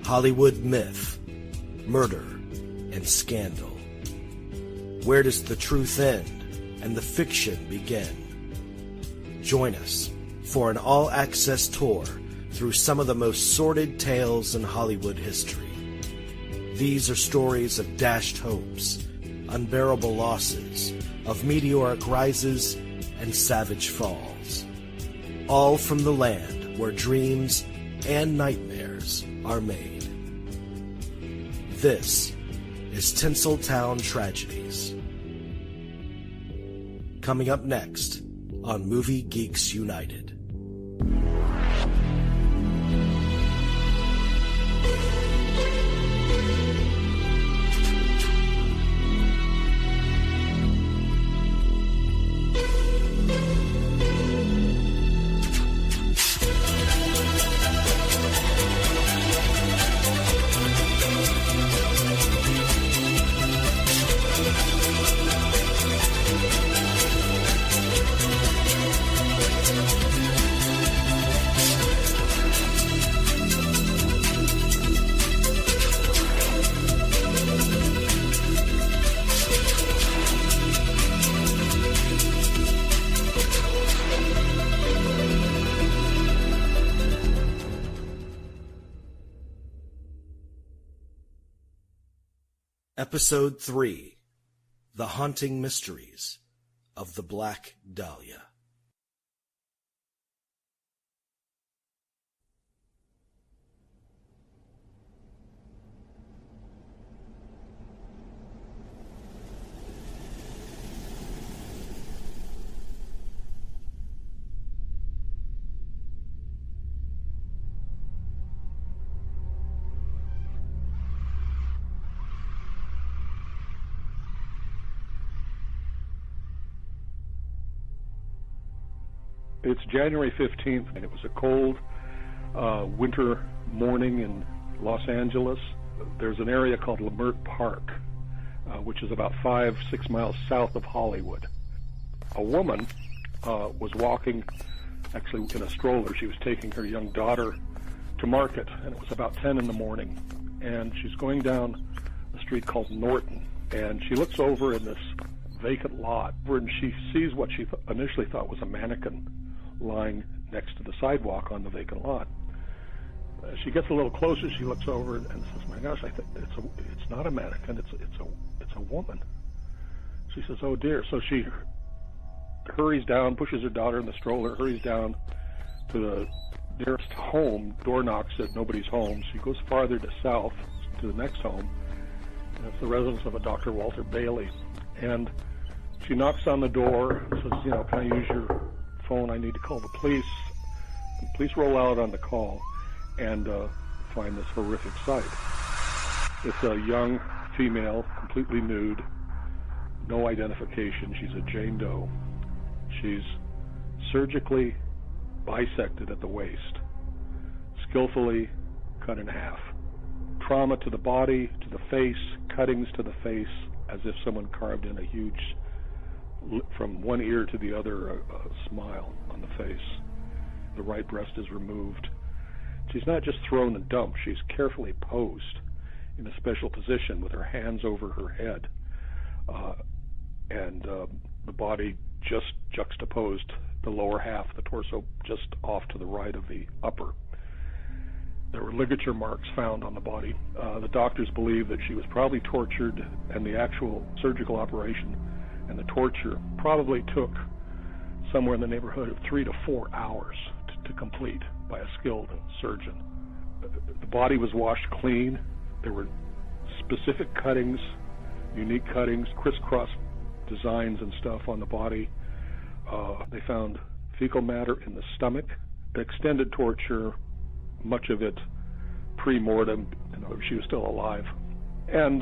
Hollywood myth, murder, and scandal. Where does the truth end and the fiction begin? Join us for an all-access tour through some of the most sordid tales in Hollywood history. These are stories of dashed hopes, unbearable losses, of meteoric rises and savage falls. All from the land where dreams and nightmares are made. This is Tinseltown Tragedies. Coming up next on Movie Geeks United. Episode 3, The Haunting Mysteries of the Black Dahlia. It's January 15th, and it was a cold winter morning in Los Angeles. There's an area called Leimert Park, which is about 5-6 miles south of Hollywood. A woman was walking, actually in a stroller. She was taking her young daughter to market, and it was about 10 in the morning. And she's going down a street called Norton, and she looks over in this vacant lot, and she sees what she initially thought was a mannequin lying next to the sidewalk on the vacant lot. She gets a little closer. She looks over and says, "My gosh, I think it's not a mannequin. It's a woman." She says, "Oh dear." So she hurries down, pushes her daughter in the stroller, hurries down to the nearest home. Door knocks, said nobody's home. She goes farther to south to the next home, and it's the residence of a Dr. Walter Bailey. And she knocks on the door, says, "Can I use your phone? I need to call the police." The police roll out on the call and find this horrific sight. It's a young female, completely nude, no identification. She's a Jane Doe. She's surgically bisected at the waist, skillfully cut in half. Trauma to the body, to the face, cuttings to the face, as if someone carved in a huge, from one ear to the other, a smile on the face. The right breast is removed. She's not just thrown and dumped. She's carefully posed in a special position with her hands over her head, and the body just juxtaposed, the lower half, the torso just off to the right of the upper. There were ligature marks found on the body. The doctors believe that she was probably tortured, and the actual surgical operation and the torture probably took somewhere in the neighborhood of 3 to 4 hours to complete by a skilled surgeon. The body was washed clean. There were specific cuttings, unique cuttings, crisscross designs and stuff on the body. They found fecal matter in the stomach. Extended torture, much of it pre-mortem. She was still alive. And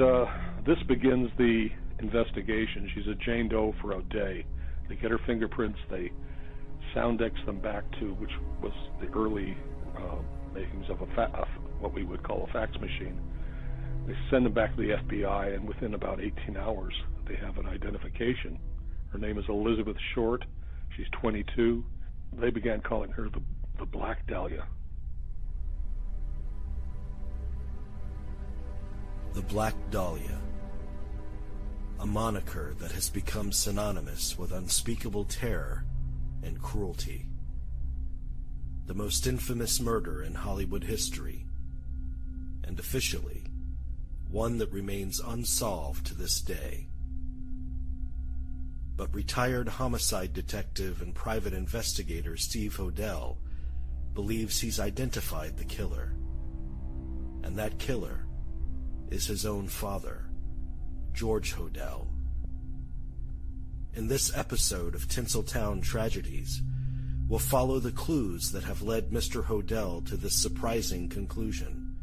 this begins the investigation. She's a Jane Doe for a day. They get her fingerprints, they soundex them back to, which was the early makings of what we would call a fax machine. They send them back to the FBI, and within about 18 hours, they have an identification. Her name is Elizabeth Short. She's 22. They began calling her the Black Dahlia. The Black Dahlia, a moniker that has become synonymous with unspeakable terror and cruelty. The most infamous murder in Hollywood history, and officially, one that remains unsolved to this day. But retired homicide detective and private investigator Steve Hodel believes he's identified the killer. And that killer is his own father, George Hodel. In this episode of Tinseltown Tragedies, we'll follow the clues that have led Mr. Hodel to this surprising conclusion.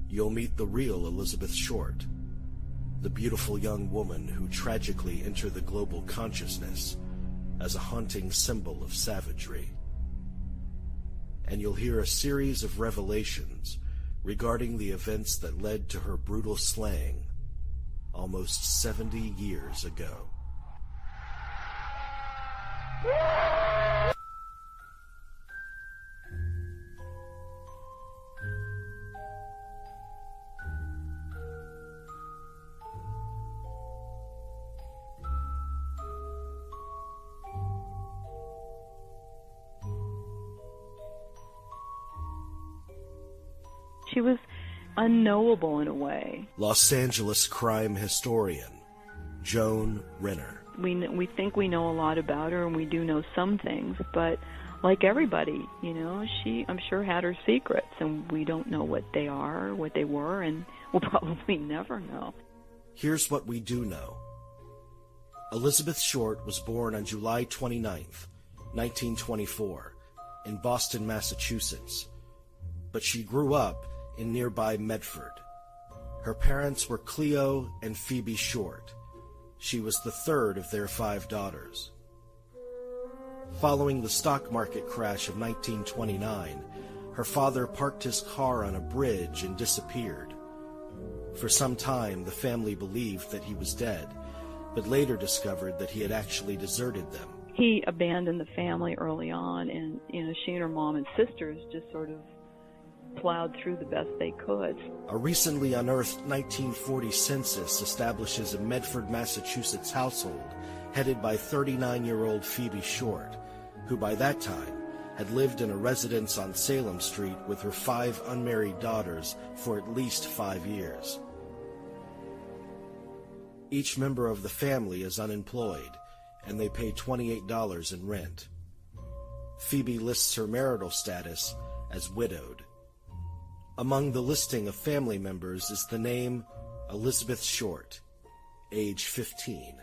You'll meet the real Elizabeth Short, the beautiful young woman who tragically entered the global consciousness as a haunting symbol of savagery. And you'll hear a series of revelations regarding the events that led to her brutal slaying almost 70 years ago. She was unknowable in a way. Los Angeles crime historian Joan Renner. We think we know a lot about her, and we do know some things, but like everybody, she, I'm sure, had her secrets, and we don't know what they are, what they were, and we'll probably never know. Here's what we do know. Elizabeth Short was born on July 29th, 1924, in Boston, Massachusetts, but she grew up in nearby Medford. Her parents were Cleo and Phoebe Short. She was the third of their 5 daughters. Following the stock market crash of 1929, her father parked his car on a bridge and disappeared. For some time, the family believed that he was dead, but later discovered that he had actually deserted them. He abandoned the family early on, and she and her mom and sisters just sort of plowed through the best they could. A recently unearthed 1940 census establishes a Medford, Massachusetts household headed by 39-year-old Phoebe Short, who by that time had lived in a residence on Salem Street with her 5 unmarried daughters for at least 5 years. Each member of the family is unemployed, and they pay $28 in rent. Phoebe lists her marital status as widowed. Among the listing of family members is the name Elizabeth Short, age 15.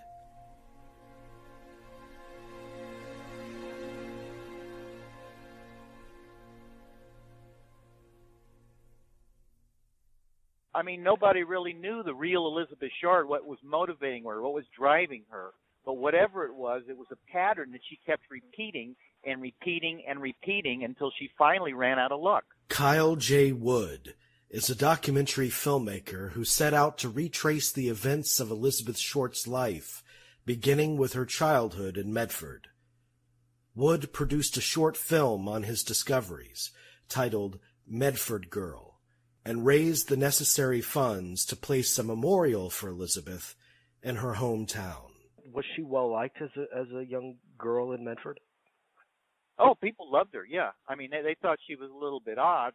I mean, nobody really knew the real Elizabeth Short, what was motivating her, what was driving her. But whatever it was a pattern that she kept repeating and repeating and repeating until she finally ran out of luck. Kyle J. Wood is a documentary filmmaker who set out to retrace the events of Elizabeth Short's life, beginning with her childhood in Medford. Wood produced a short film on his discoveries, titled Medford Girl, and raised the necessary funds to place a memorial for Elizabeth in her hometown. Was she well liked as a young girl in Medford? Oh, people loved her. Yeah, I mean they thought she was a little bit odd.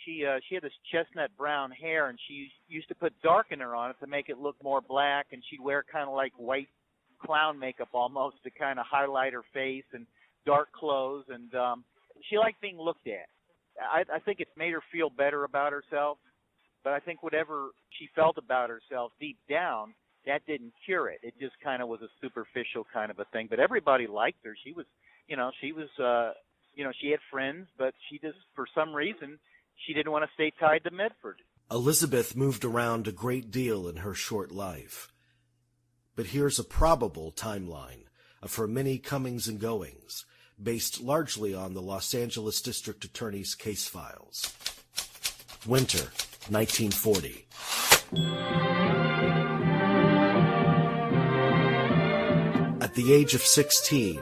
She had this chestnut brown hair, and she used to put darkener on it to make it look more black, and she'd wear kind of like white clown makeup almost to kind of highlight her face, and dark clothes, and she liked being looked at. I think it's made her feel better about herself, but I think whatever she felt about herself deep down, that didn't cure it. It just kind of was a superficial kind of a thing. But everybody liked her. She was, she had friends, but she just, for some reason, she didn't want to stay tied to Medford. Elizabeth moved around a great deal in her short life. But here's a probable timeline of her many comings and goings, based largely on the Los Angeles District Attorney's case files. Winter, 1940. At the age of 16,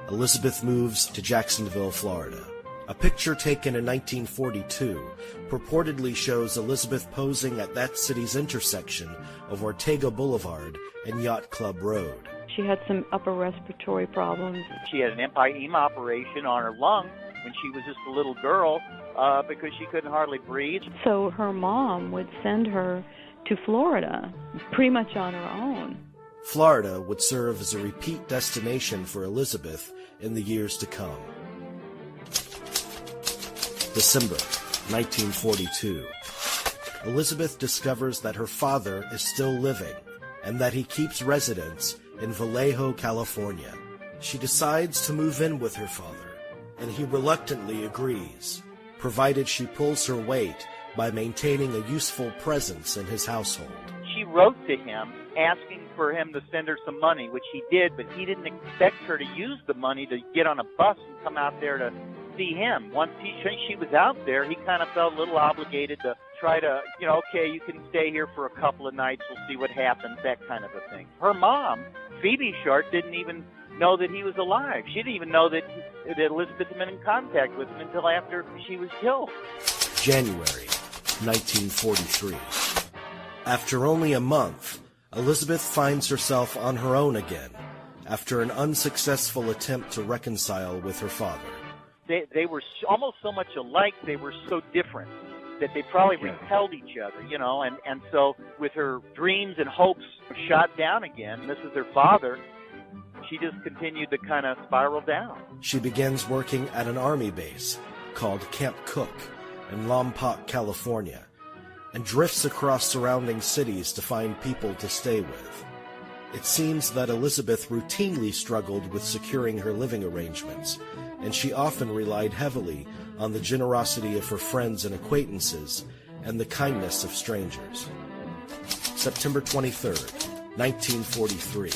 Elizabeth moves to Jacksonville, Florida. A picture taken in 1942 purportedly shows Elizabeth posing at that city's intersection of Ortega Boulevard and Yacht Club Road. She had some upper respiratory problems. She had an emphysema operation on her lung when she was just a little girl because she couldn't hardly breathe. So her mom would send her to Florida pretty much on her own. Florida would serve as a repeat destination for Elizabeth in the years to come. December 1942. Elizabeth discovers that her father is still living and that he keeps residence in Vallejo, California. She decides to move in with her father, and he reluctantly agrees, provided she pulls her weight by maintaining a useful presence in his household. She wrote to him asking for him to send her some money, which he did, but he didn't expect her to use the money to get on a bus and come out there to see him. Once she was out there, he kind of felt a little obligated to try to, okay, you can stay here for a couple of nights, we'll see what happens, that kind of a thing. Her mom, Phoebe Short, didn't even know that he was alive. She didn't even know that Elizabeth had been in contact with him until after she was killed. January 1943. After only a month, Elizabeth finds herself on her own again after an unsuccessful attempt to reconcile with her father. They were almost so much alike, they were so different that they probably repelled each other, and so with her dreams and hopes shot down again, this is her father, she just continued to kind of spiral down. She begins working at an army base called Camp Cook in Lompoc, California, and drifts across surrounding cities to find people to stay with. It seems that Elizabeth routinely struggled with securing her living arrangements, and she often relied heavily on the generosity of her friends and acquaintances and the kindness of strangers. September 23rd, 1943.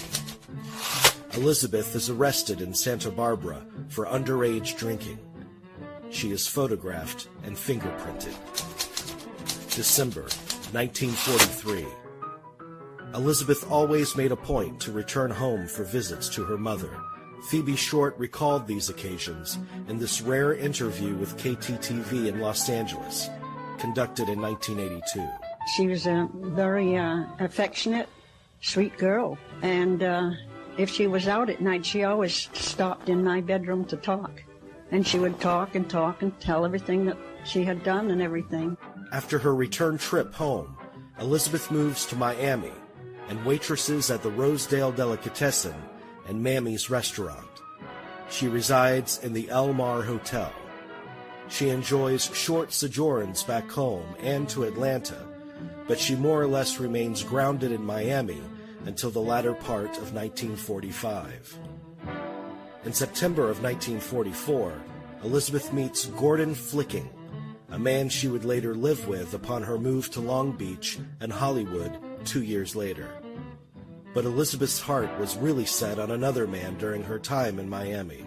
Elizabeth is arrested in Santa Barbara for underage drinking. She is photographed and fingerprinted. December 1943. Elizabeth always made a point to return home for visits to her mother. Phoebe Short recalled these occasions in this rare interview with KTTV in Los Angeles, conducted in 1982. She was a very affectionate, sweet girl, and if she was out at night, she always stopped in my bedroom to talk. And she would talk and tell everything that she had done and everything. After her return trip home, Elizabeth moves to Miami and waitresses at the Rosedale Delicatessen and Mammy's restaurant. She resides in the El Mar Hotel. She enjoys short sojourns back home and to Atlanta, but she more or less remains grounded in Miami until the latter part of 1945. In September of 1944, Elizabeth meets Gordon Flicking, a man she would later live with upon her move to Long Beach and Hollywood 2 years later. But Elizabeth's heart was really set on another man during her time in Miami.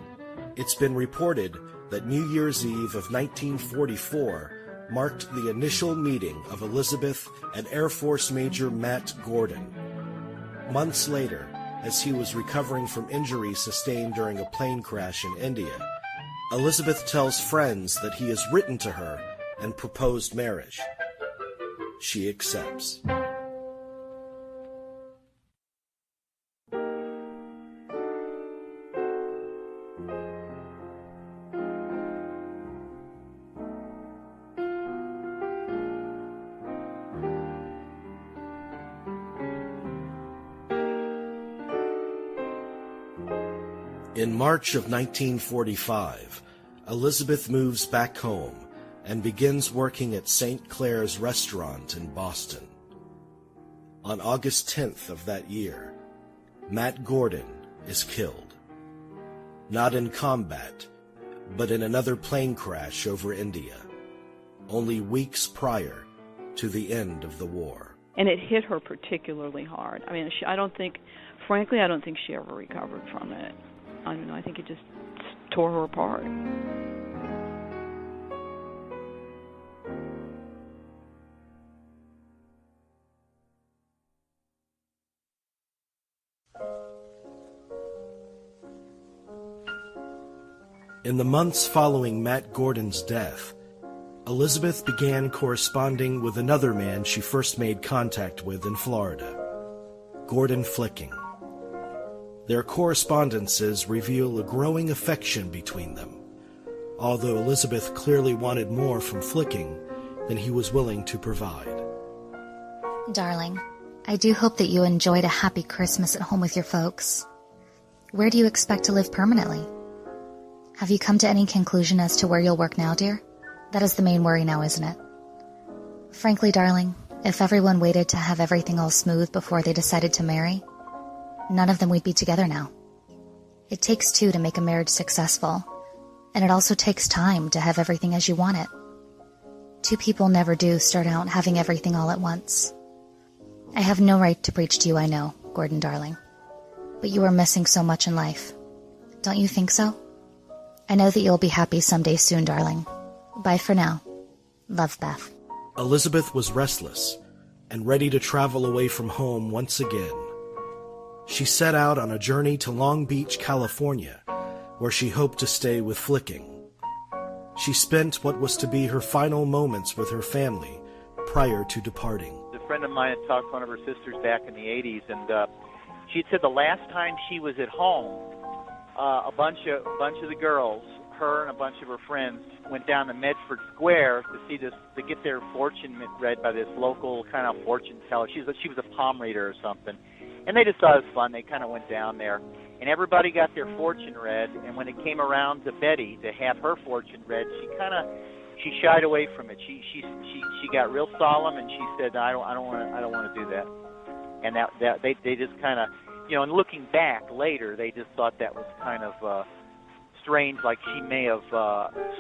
It's been reported that New Year's Eve of 1944 marked the initial meeting of Elizabeth and Air Force Major Matt Gordon. Months later, as he was recovering from injuries sustained during a plane crash in India, Elizabeth tells friends that he has written to her and proposed marriage. She accepts. In March of 1945, Elizabeth moves back home and begins working at St. Clair's restaurant in Boston. On August 10th of that year, Matt Gordon is killed. Not in combat, but in another plane crash over India, only weeks prior to the end of the war. And it hit her particularly hard. I mean, I don't think she ever recovered from it. I don't know, I think it just tore her apart. In In the months following Matt Gordon's death, Elizabeth began corresponding with another man she first made contact with in Florida, Gordon Flicking. Their correspondences reveal a growing affection between them, although Elizabeth clearly wanted more from Flicking than he was willing to provide. Darling, I do hope that you enjoyed a happy Christmas at home with your folks. Where do you expect to live permanently? Have you come to any conclusion as to where you'll work now, dear? That is the main worry now, isn't it? Frankly, darling, if everyone waited to have everything all smooth before they decided to marry, none of them would be together now. It takes two to make a marriage successful, and it also takes time to have everything as you want it. Two people never do start out having everything all at once. I have no right to preach to you, I know, Gordon darling, but you are missing so much in life. Don't you think so? I know that you'll be happy someday soon, darling. Bye for now. Love, Beth. Elizabeth was restless and ready to travel away from home once again. She set out on a journey to Long Beach, California, where she hoped to stay with Flicking. She spent what was to be her final moments with her family prior to departing. A friend of mine had talked to one of her sisters back in the 80s, and she had said the last time she was at home, a bunch of the girls, her and a bunch of her friends, went down to Medford Square to get their fortune read by this local kind of fortune teller. She was a palm reader or something, and they just thought it was fun. They kind of went down there, and everybody got their fortune read. And when it came around to Betty to have her fortune read, she shied away from it. She got real solemn, and she said, I don't want to do that. And that they just kind of, and looking back later, they just thought that was kind of strange, like she may have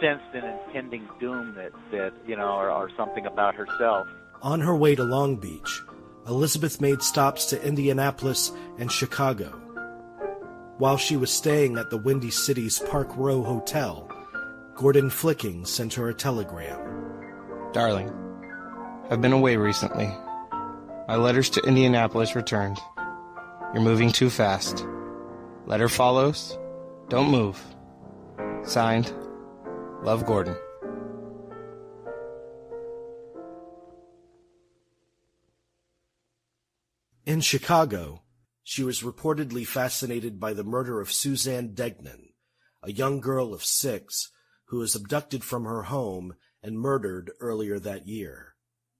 sensed an impending doom that or something about herself. On her way to Long Beach, Elizabeth made stops to Indianapolis and Chicago. While she was staying at the Windy City's Park Row Hotel, Gordon Flicking sent her a telegram. Darling, I've been away recently. My letters to Indianapolis returned. You're moving too fast. Letter follows. Don't move. Signed, Love, Gordon. In Chicago, she was reportedly fascinated by the murder of Suzanne Degnan, a young girl of 6 who was abducted from her home and murdered earlier that year.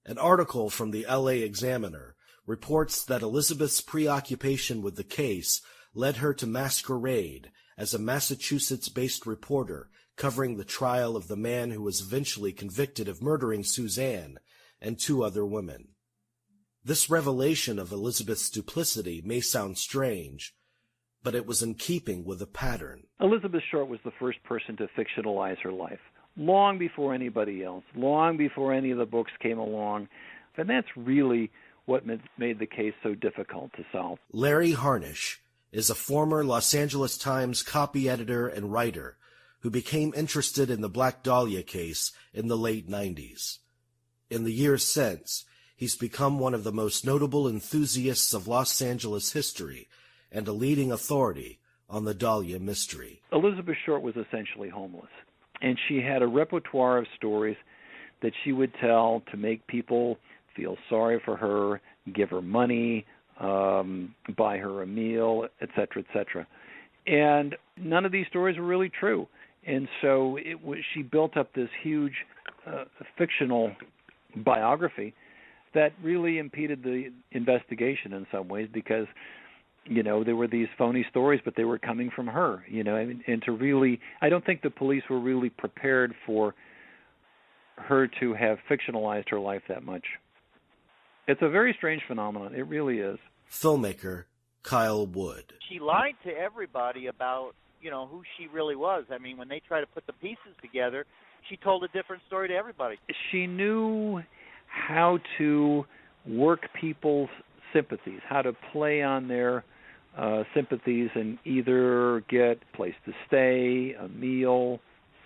An article from the LA Examiner reports that Elizabeth's preoccupation with the case led her to masquerade as a Massachusetts-based reporter covering the trial of the man who was eventually convicted of murdering Suzanne and 2 other women. This revelation of Elizabeth's duplicity may sound strange, but it was in keeping with a pattern. Elizabeth Short was the first person to fictionalize her life, long before anybody else, long before any of the books came along. And that's really what made the case so difficult to solve. Larry Harnish is a former Los Angeles Times copy editor and writer who became interested in the Black Dahlia case in the late 90s. In the years since, he's become one of the most notable enthusiasts of Los Angeles history and a leading authority on the Dahlia mystery. Elizabeth Short was essentially homeless, and she had a repertoire of stories that she would tell to make people feel sorry for her, give her money, buy her a meal, etc., etc. And none of these stories were really true. And so she built up this huge fictional biography that really impeded the investigation in some ways because, there were these phony stories, but they were coming from her, and to really, I don't think the police were really prepared for her to have fictionalized her life that much. It's a very strange phenomenon. It really is. Filmmaker Kyle Wood. She lied to everybody about, who she really was. I mean, when they try to put the pieces together, she told a different story to everybody. She knew how to work people's sympathies, how to play on their sympathies and either get a place to stay, a meal,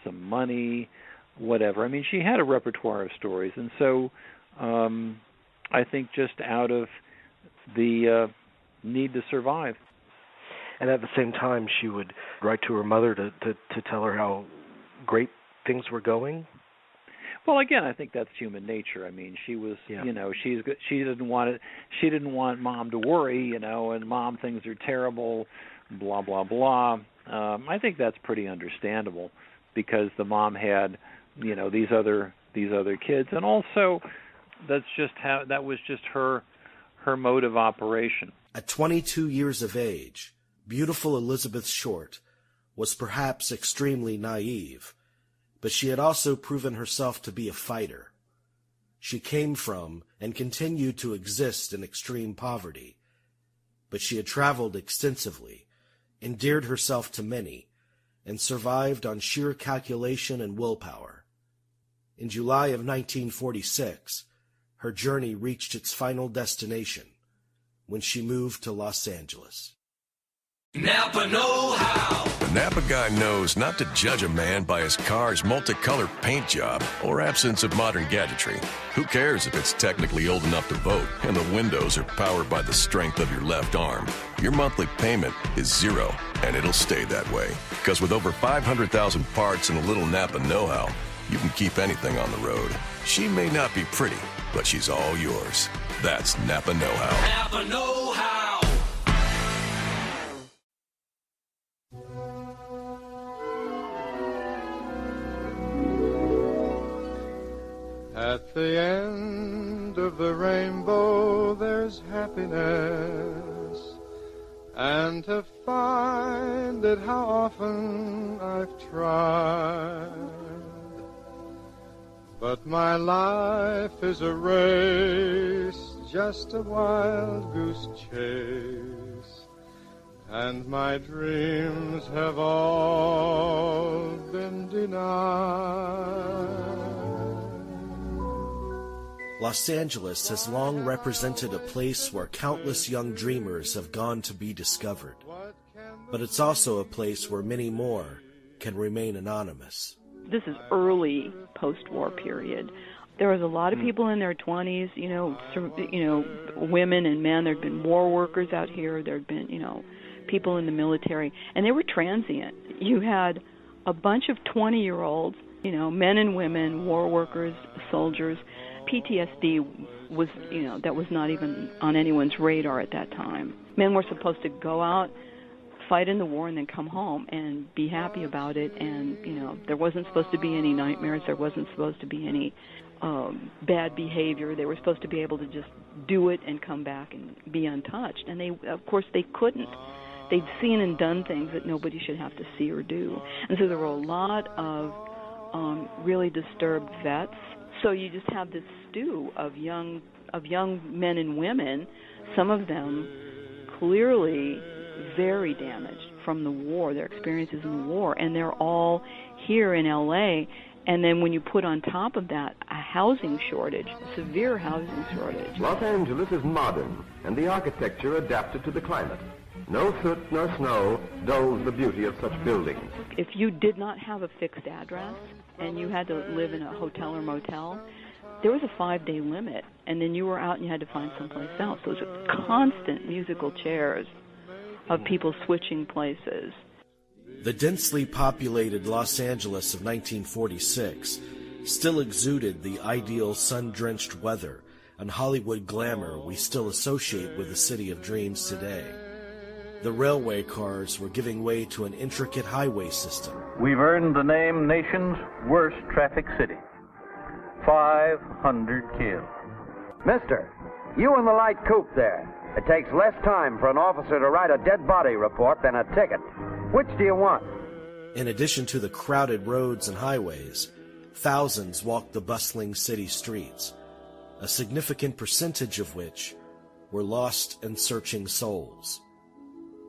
some money, whatever. I mean, she had a repertoire of stories, and so I think just out of the need to survive. And at the same time, she would write to her mother to tell her how great things were going. Well, again, I think that's human nature. I mean, she was, she didn't want Mom to worry, and Mom, things are terrible, blah blah blah. I think that's pretty understandable because the mom had, these other kids, and also that was just her mode of operation. At 22 years of age, beautiful Elizabeth Short was perhaps extremely naive, but she had also proven herself to be a fighter. She came from and continued to exist in extreme poverty, but she had traveled extensively, endeared herself to many, and survived on sheer calculation and willpower. In July of 1946, her journey reached its final destination when she moved to Los Angeles. Napa know-how. The Napa guy knows not to judge a man by his car's multicolored paint job or absence of modern gadgetry. Who cares if it's technically old enough to vote and the windows are powered by the strength of your left arm? Your monthly payment is zero, and it'll stay that way. Because with over 500,000 parts and a little Napa know-how, you can keep anything on the road. She may not be pretty, but she's all yours. That's Napa know-how. Napa know-how. At the end of the rainbow there's happiness, and to find it how often I've tried. But my life is a race, just a wild goose chase, and my dreams have all been denied. Los Angeles has long represented a place where countless young dreamers have gone to be discovered, but it's also a place where many more can remain anonymous. This is early post-war period. There was a lot of people in their 20s, women and men. There'd been war workers out here. There'd been, people in the military, and they were transient. You had a bunch of 20-year-olds, men and women, war workers, soldiers. PTSD was, that was not even on anyone's radar at that time. Men were supposed to go out, fight in the war, and then come home and be happy about it. And, there wasn't supposed to be any nightmares. There wasn't supposed to be any bad behavior. They were supposed to be able to just do it and come back and be untouched. And of course, they couldn't. They'd seen and done things that nobody should have to see or do. And so there were a lot of really disturbed vets. So you just have this stew of young men and women, some of them clearly very damaged from the war, their experiences in the war, and they're all here in L.A., and then when you put on top of that a housing shortage, a severe housing shortage. Los Angeles is modern, and the architecture adapted to the climate. No soot nor snow dulls the beauty of such buildings. If you did not have a fixed address and you had to live in a hotel or motel, there was a 5-day limit, and then you were out and you had to find someplace else. Those are constant musical chairs of people switching places. The densely populated Los Angeles of 1946 still exuded the ideal sun-drenched weather and Hollywood glamour we still associate with the city of dreams today. The railway cars were giving way to an intricate highway system. We've earned the name nation's worst traffic city. 500 killed. Mister, you in the light coupe there. It takes less time for an officer to write a dead body report than a ticket. Which do you want? In addition to the crowded roads and highways, thousands walked the bustling city streets, a significant percentage of which were lost and searching souls.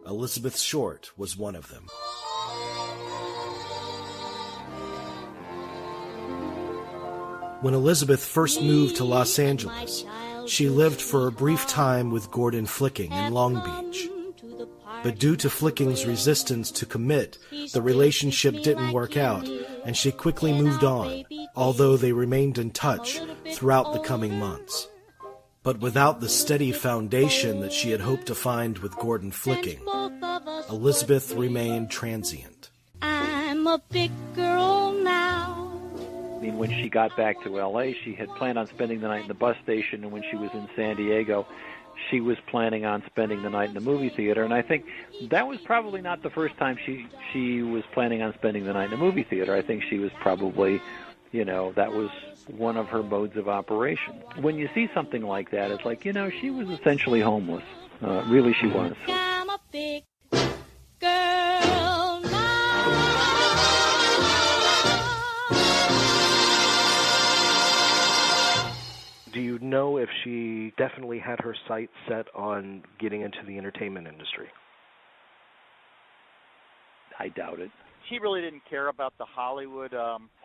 Elizabeth Short was one of them. When Elizabeth first moved to Los Angeles, she lived for a brief time with Gordon Flicking in Long Beach. But due to Flicking's resistance to commit, the relationship didn't work out, and she quickly moved on, although they remained in touch throughout the coming months. But without the steady foundation that she had hoped to find with Gordon Flicking, Elizabeth remained transient. I'm a big girl now. I mean, when she got back to L.A., she had planned on spending the night in the bus station, and when she was in San Diego, she was planning on spending the night in the movie theater. And I think that was probably not the first time she was planning on spending the night in the movie theater. I think she was probably, that was one of her modes of operation. When you see something like that, it's like, she was essentially homeless. Really, she was. I'm a big girl now. Do you know if she definitely had her sights set on getting into the entertainment industry? I doubt it. She really didn't care about the Hollywood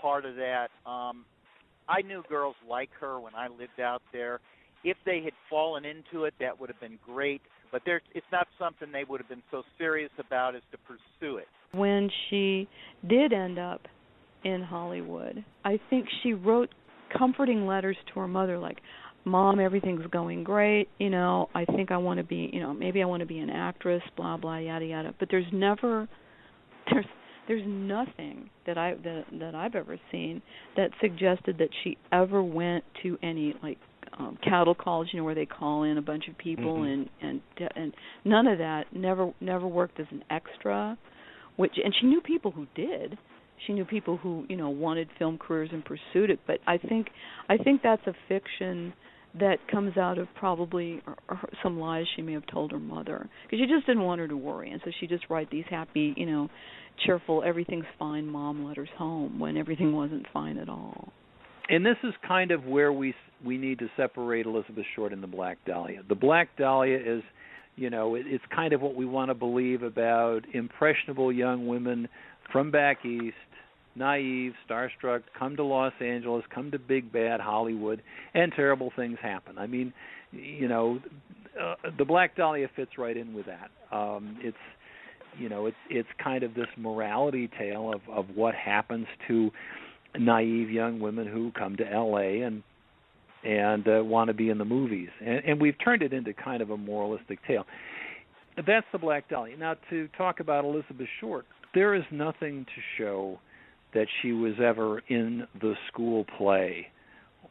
part of that. I knew girls like her when I lived out there. If they had fallen into it, that would have been great. But it's not something they would have been so serious about as to pursue it. When she did end up in Hollywood, I think she wrote comforting letters to her mother like, Mom, everything's going great, I think I want to be, maybe I want to be an actress, blah, blah, yada, yada. But there's nothing that I've ever seen that suggested that she ever went to any, cattle calls, where they call in a bunch of people, and none of that. Never worked as an extra, and she knew people who did. She knew people who wanted film careers and pursued it. But I think that's a fiction that comes out of probably some lies she may have told her mother, because she just didn't want her to worry, and so she just write these happy, cheerful, everything's fine mom letters home when everything wasn't fine at all. And this is kind of where we need to separate Elizabeth Short and the Black Dahlia. The Black Dahlia is, it's kind of what we want to believe about impressionable young women from back east, naive, starstruck, come to Los Angeles, come to big bad Hollywood, and terrible things happen. I mean, the Black Dahlia fits right in with that. It's kind of this morality tale of what happens to naive young women who come to L.A. and want to be in the movies. And we've turned it into kind of a moralistic tale. That's the Black Dahlia. Now, to talk about Elizabeth Short, there is nothing to show that she was ever in the school play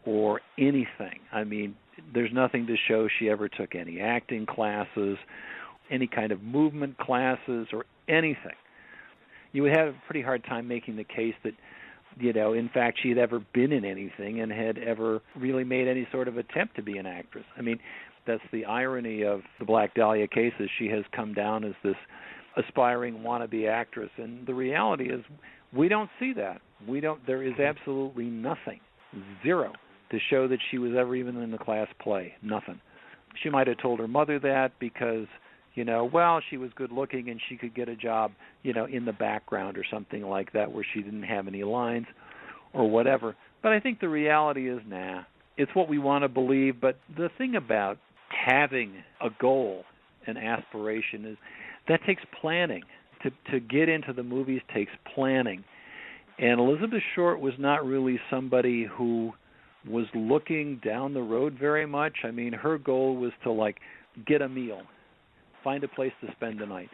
or anything. I mean, there's nothing to show she ever took any acting classes, any kind of movement classes, or anything. You would have a pretty hard time making the case that, in fact, she had ever been in anything and had ever really made any sort of attempt to be an actress. I mean, that's the irony of the Black Dahlia case, is she has come down as this aspiring wannabe actress, and the reality is we don't see that. There is absolutely nothing, zero, to show that she was ever even in the class play. Nothing. She might have told her mother that because, she was good looking and she could get a job, in the background or something like that where she didn't have any lines or whatever. But I think the reality is, it's what we want to believe. But the thing about having a goal, an aspiration, is that takes planning. To get into the movies takes planning. And Elizabeth Short was not really somebody who was looking down the road very much. I mean, her goal was to, get a meal, find a place to spend the night.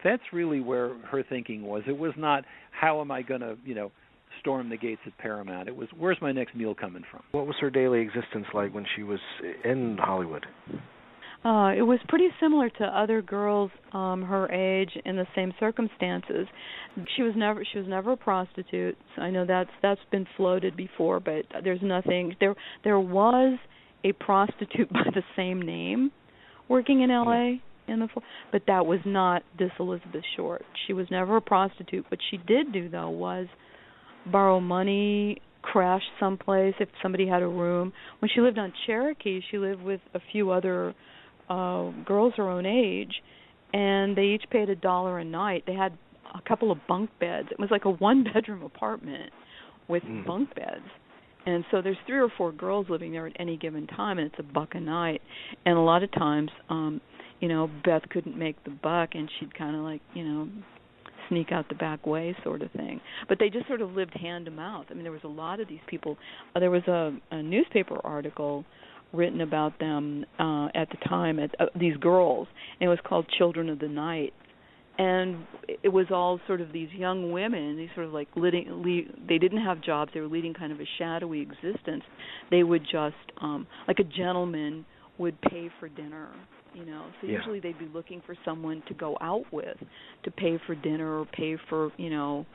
That's really where her thinking was. It was not, how am I going to, storm the gates at Paramount. It was, where's my next meal coming from? What was her daily existence like when she was in Hollywood? It was pretty similar to other girls her age in the same circumstances. She was never a prostitute. I know that's been floated before, but there's nothing. There was a prostitute by the same name working in L.A. But that was not this Elizabeth Short. She was never a prostitute. What she did do, though, was borrow money, crash someplace if somebody had a room. When she lived on Cherokee, she lived with a few other girls her own age, and they each paid $1 a night. They had a couple of bunk beds. It was like a one-bedroom apartment with bunk beds. And so there's 3 or 4 girls living there at any given time, and it's $1 a night. And a lot of times, Beth couldn't make the buck, and she'd kind of sneak out the back way sort of thing. But they just sort of lived hand to mouth. I mean, there was a lot of these people. There was a newspaper article written about them at the time, these girls, and it was called Children of the Night. And it was all sort of these young women, these sort of like they didn't have jobs, they were leading kind of a shadowy existence. They would just, like a gentleman would pay for dinner, you know. So usually they'd be looking for someone to go out with, to pay for dinner or pay for, you know,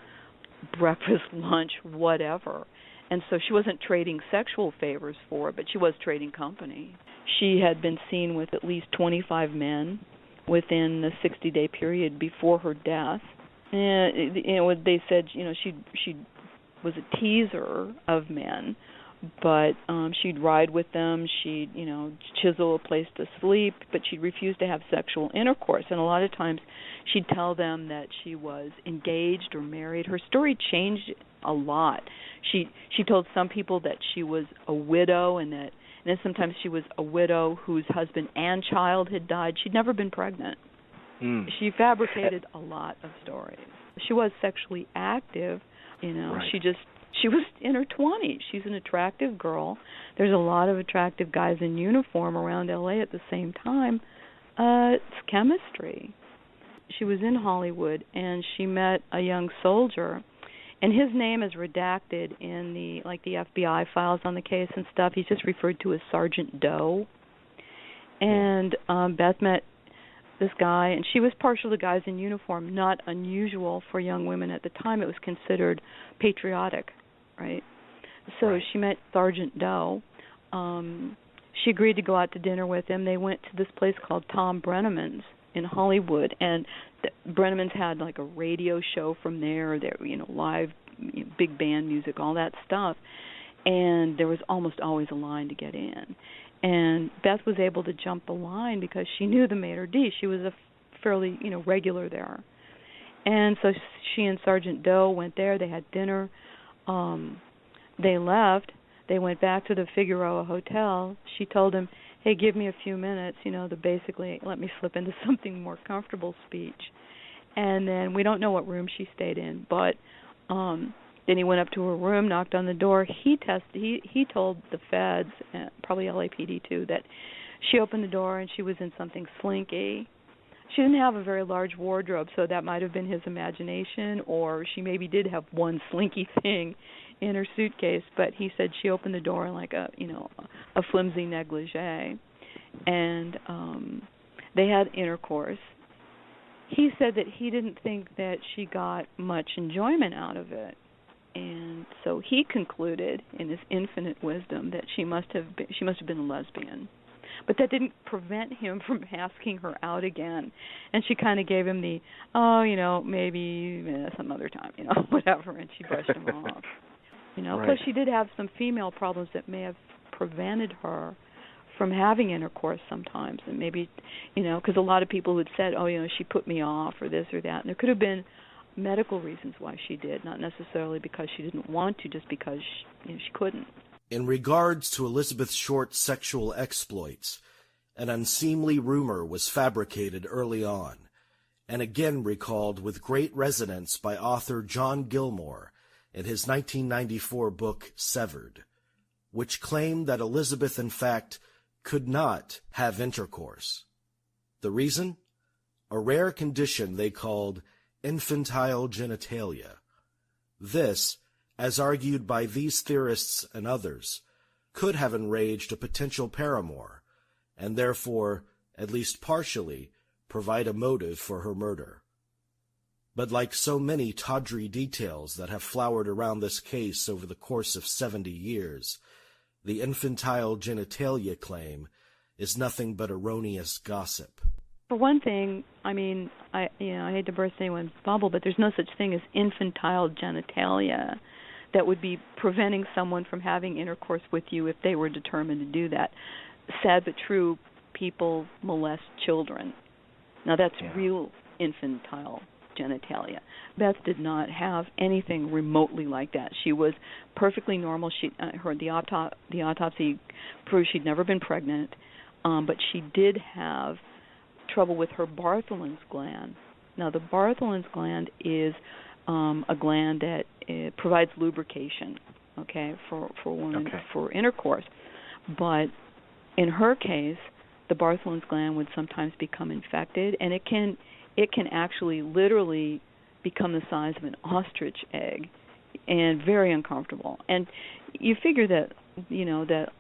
breakfast, lunch, whatever. And so she wasn't trading sexual favors for it, but she was trading company. She had been seen with at least 25 men within the 60-day period before her death. And you know, they said, you know, she was a teaser of men, but she'd ride with them, she'd, you know, chisel a place to sleep, but she'd refuse to have sexual intercourse. And a lot of times she'd tell them that she was engaged or married. Her story changed a lot. She told some people that she was a widow, and then sometimes she was a widow whose husband and child had died. She'd never been pregnant. She fabricated a lot of stories. She was sexually active, you know. Right. She was in her 20s. She's an attractive girl. There's a lot of attractive guys in uniform around L.A. at the same time. It's chemistry. She was in Hollywood, and she met a young soldier, and his name is redacted in the FBI files on the case and stuff. He's just referred to as Sergeant Doe. And Beth met this guy, and she was partial to guys in uniform, not unusual for young women at the time. It was considered patriotic, right? So she met Sergeant Doe. She agreed to go out to dinner with him. They went to this place called Tom Brenneman's in Hollywood, and Brenneman's had like a radio show from there. There, you know, live, you know, big band music, all that stuff. And there was almost always a line to get in. And Beth was able to jump the line because she knew the maitre d'. She was a fairly, you know, regular there. And so she and Sergeant Doe went there. They had dinner. They left. They went back to the Figueroa Hotel. She told him, hey, give me a few minutes, you know, to basically let me slip into something more comfortable speech. And then we don't know what room she stayed in, but then he went up to her room, knocked on the door. He told the feds, probably LAPD too, that she opened the door and she was in something slinky. She didn't have a very large wardrobe, so that might have been his imagination, or she maybe did have one slinky thing in her suitcase, but he said she opened the door in like a flimsy negligee, and they had intercourse. He said that he didn't think that she got much enjoyment out of it. And so he concluded, in his infinite wisdom, that she must have been a lesbian. But that didn't prevent him from asking her out again. And she kind of gave him the, maybe some other time, whatever, and she brushed him off. Right. Plus she did have some female problems that may have prevented her from having intercourse sometimes. And maybe, because a lot of people had said, she put me off or this or that. And there could have been medical reasons why she did, not necessarily because she didn't want to, just because she couldn't. In regards to Elizabeth Short's sexual exploits, an unseemly rumor was fabricated early on, and again recalled with great resonance by author John Gilmore in his 1994 book Severed, which claimed that Elizabeth, in fact, could not have intercourse. The reason? A rare condition they called infantile genitalia. This, as argued by these theorists and others, could have enraged a potential paramour, and therefore, at least partially, provide a motive for her murder. But like so many tawdry details that have flowered around this case over the course of 70 years, the infantile genitalia claim is nothing but erroneous gossip. For one thing, I hate to burst anyone's bubble, but there's no such thing as infantile genitalia that would be preventing someone from having intercourse with you if they were determined to do that. Sad but true, people molest children. Now that's real infantile genitalia. Beth did not have anything remotely like that. She was perfectly normal. The autopsy proved she'd never been pregnant, but she did have trouble with her Bartholin's gland. Now, the Bartholin's gland is a gland that provides lubrication, for women for intercourse. But in her case, the Bartholin's gland would sometimes become infected, and it it can actually literally become the size of an ostrich egg, and very uncomfortable. And you figure that, you know, that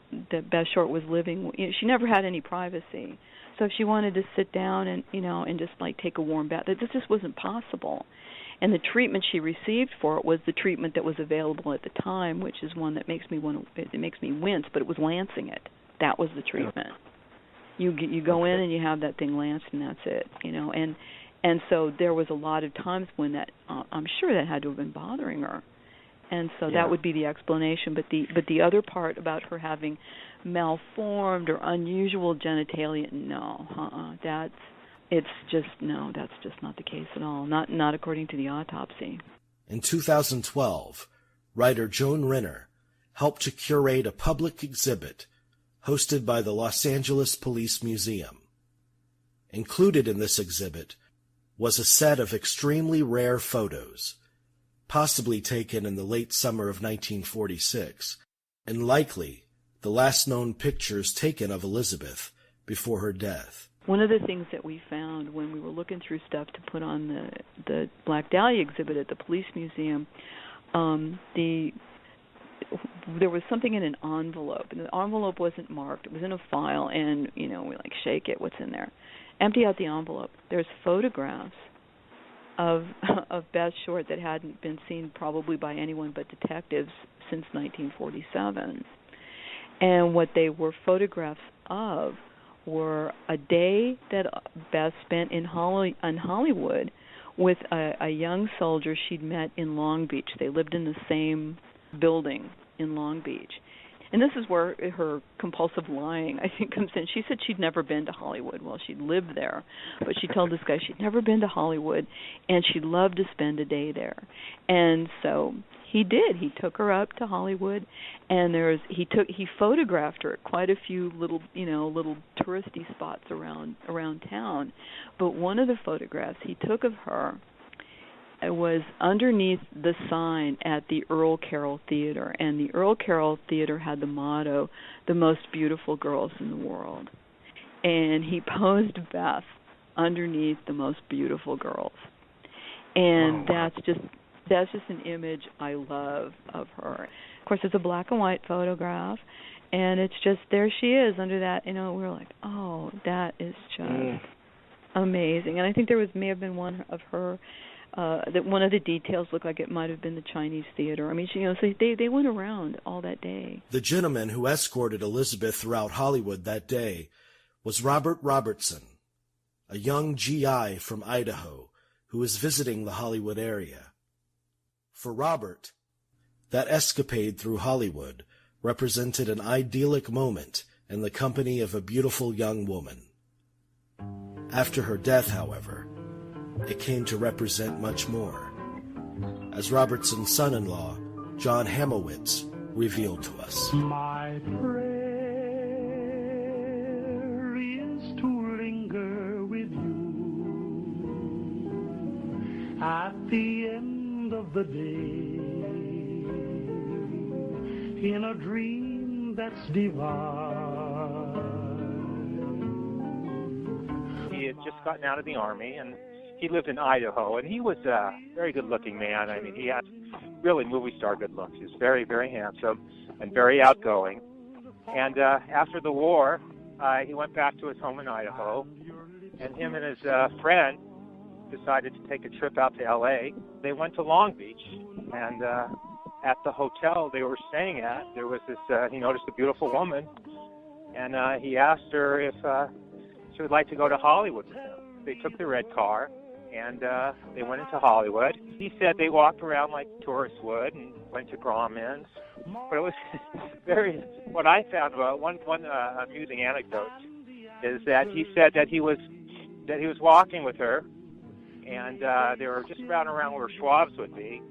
Beth Short was living, you know, she never had any privacy. So if she wanted to sit down and, you know, and just like take a warm bath, this just wasn't possible. And the treatment she received for it was the treatment that was available at the time, which is one that makes me wince, but it was lancing it. That was the treatment. You go in and you have that thing lanced, and that's it, you know. And so there was a lot of times when that I'm sure that had to have been bothering her. And so that would be the explanation. But the other part about her having malformed or unusual genitalia, no, that's just not the case at all. Not according to the autopsy. In 2012, writer Joan Renner helped to curate a public exhibit hosted by the Los Angeles Police Museum. Included in this exhibit was a set of extremely rare photos, possibly taken in the late summer of 1946, and likely the last known pictures taken of Elizabeth before her death. One of the things that we found when we were looking through stuff to put on the Black Dahlia exhibit at the Police Museum, there was something in an envelope, and the envelope wasn't marked. It was in a file, and, you know, we like, shake it, what's in there? Empty out the envelope. There's photographs of Beth Short that hadn't been seen probably by anyone but detectives since 1947. And what they were photographs of were a day that Beth spent in Hollywood with a young soldier she'd met in Long Beach. They lived in the same building in Long Beach. And this is where her compulsive lying, I think, comes in. She said she'd never been to Hollywood. Well, she'd lived there, but she told this guy she'd never been to Hollywood, and she'd love to spend a day there. And so he did. He took her up to Hollywood, and he photographed her at quite a few little touristy spots around town. But one of the photographs he took of her, it was underneath the sign at the Earl Carroll Theater, and the Earl Carroll Theater had the motto, "The most beautiful girls in the world." And he posed Beth underneath the most beautiful girls. And that's just an image I love of her. Of course, it's a black and white photograph, and it's just, there she is under that, you know, we're like, oh, that is just amazing. And I think may have been one of her, that one of the details looked like it might have been the Chinese theater. I mean, you know, so they went around all that day. The gentleman who escorted Elizabeth throughout Hollywood that day was Robert Robertson, a young GI from Idaho who was visiting the Hollywood area. For Robert, that escapade through Hollywood represented an idyllic moment in the company of a beautiful young woman. After her death, however, it came to represent much more, as Robertson's son-in-law, John Hamowitz, revealed to us. My prayer is to linger with you at the end of the day in a dream that's divine. He had just gotten out of the Army, and he lived in Idaho, and he was a very good-looking man. I mean, he had really movie star good looks. He was very, very handsome and very outgoing. And after the war, he went back to his home in Idaho, and him and his friend decided to take a trip out to L.A. They went to Long Beach, and at the hotel they were staying at, there was this, he noticed a beautiful woman, and he asked her if she would like to go to Hollywood with him. They took the red car, and they went into Hollywood. He said they walked around like tourists would and went to Grauman's. But it was what I found about one amusing anecdote is that he said that he was walking with her, and they were just around where Schwab's would be,